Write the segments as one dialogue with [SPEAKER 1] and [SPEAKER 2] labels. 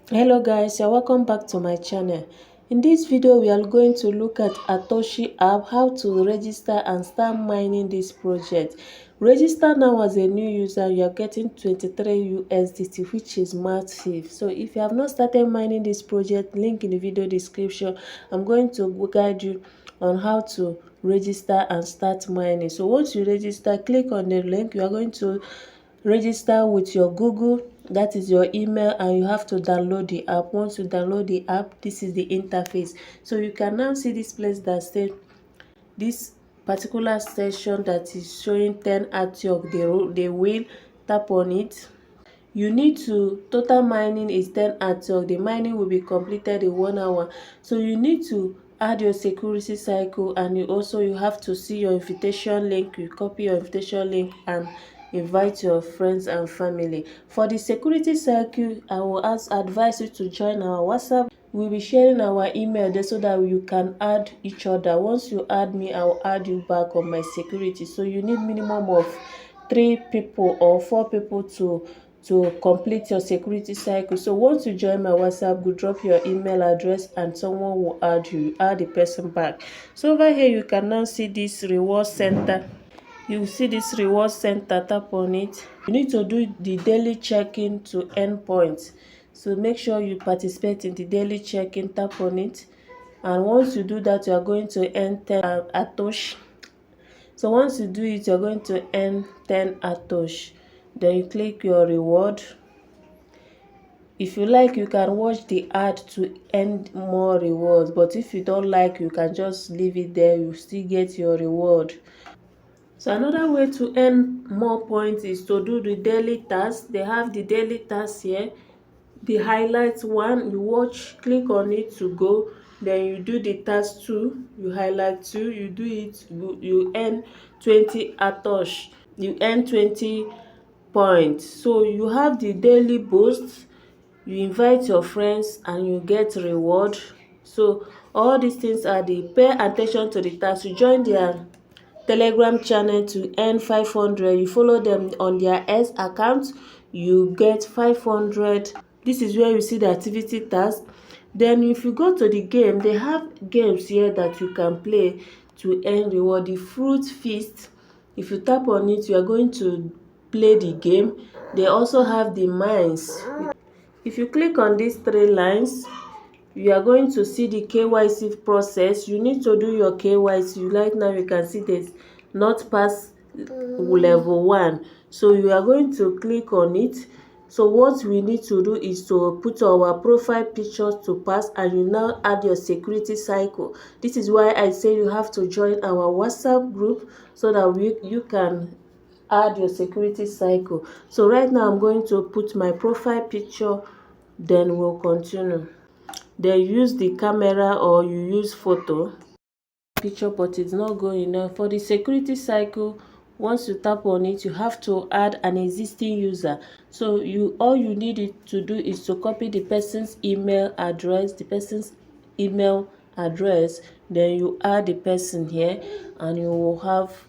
[SPEAKER 1] Hello guys, you're welcome back to my channel. In this video we are going to look at Atoshi app, how to register and start mining this project. Register now as a new user, you are getting 23 USDT, which is massive. So if you have not started mining this project, link in the video description. I'm going to guide you on how to register and start mining. So once you register, click on the link. You are going to register with your Google, that is your email, and you have to download the app. Once you download the app, this is the interface. So you can now see this place that says this particular section that is showing 10 ATOs. They will tap on it. You need to, total mining is 10 ATOs. The mining will be completed in 1 hour. So you need to add your security cycle, and you have to see your invitation link. You copy your invitation link and invite your friends and family. For the security cycle, I will advise you to join our WhatsApp. We'll be sharing our email there so that you can add each other. Once you add me, I will add you back on my security. So you need minimum of 3 people or 4 people to complete your security cycle. So once you join my WhatsApp, go drop your email address and someone will add you, add the person back. So over here you can now see this reward center. You see this reward center, tap on it. You need to do the daily check-in to earn points. So make sure you participate in the daily check-in, tap on it. And once you do that, you are going to earn 10 Atoshi. So once you do it, you're going to earn 10 Atoshi. Then you click your reward. If you like, you can watch the ad to earn more rewards. But if you don't like, you can just leave it there. You still get your reward. So another way to earn more points is to do the daily task. They have the daily task here. The highlight one, you watch, click on it to go. Then you do the task 2, you highlight 2, you do it, you earn 20 Atosh. You earn 20 points. So you have the daily boost, you invite your friends and you get reward. So all these things are the pay attention to the task. You join their Telegram channel to earn 500. You follow them on their S account, you get 500. This is where you see the activity task. Then if you go to the game, they have games here that you can play to earn reward. The fruit feast, if you tap on it, you are going to play the game. They also have the mines. If you click on these 3 lines, you are going to see the KYC process. You need to do your KYC. Right now you can see this not pass level 1. So you are going to click on it. So what we need to do is to put our profile pictures to pass, and you now add your security cycle. This is why I say you have to join our WhatsApp group so that you can add your security cycle. So right now I'm going to put my profile picture, then we'll continue. Then use the camera or you use photo picture, but it's not going enough. For the security cycle, once you tap on it, you have to add an existing user. So all you need to do is to copy the person's email address, then you add the person here and you will have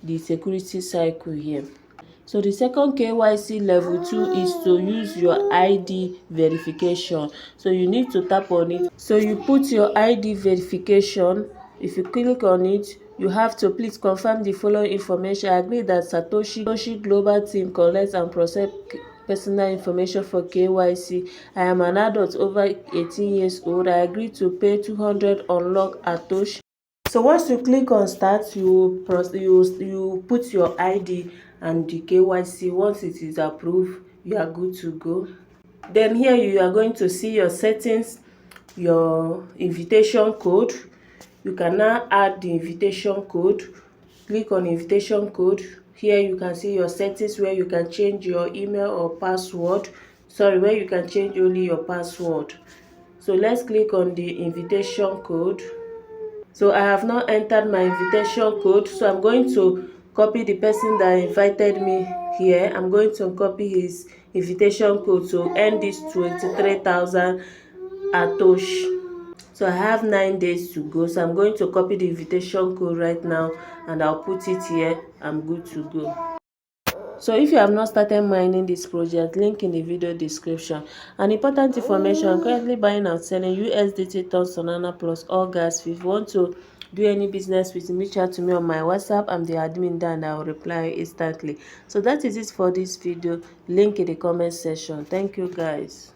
[SPEAKER 1] the security cycle here. So the second KYC level 2 is to use your ID verification. So you need to tap on it. So you put your ID verification. If you click on it, you have to please confirm the following information. I agree that Satoshi Global Team collects and process personal information for KYC. I am an adult over 18 years old. I agree to pay 200 unlock Atoshi. So once you click on start, you put your ID and the KYC. Once it is approved, you are good to go. Then here you are going to see your settings, your invitation code. You can now add the invitation code. Click on invitation code. Here you can see your settings where you can change your email or password. Sorry, where you can change only your password. So let's click on the invitation code. So I have now entered my invitation code. So I'm going to copy the person that invited me here. I'm going to copy his invitation code to earn this 23,000 Atoshi. So I have 9 days to go. So I'm going to copy the invitation code right now and I'll put it here. I'm good to go. So if you have not started mining this project, link in the video description. And important information, I'm currently buying and selling USDT ATOs, Solana plus all gas. If you want to do any business with me, reach out to me on my WhatsApp. I'm the admin there and I will reply instantly. So that is it for this video. Link in the comment section. Thank you guys.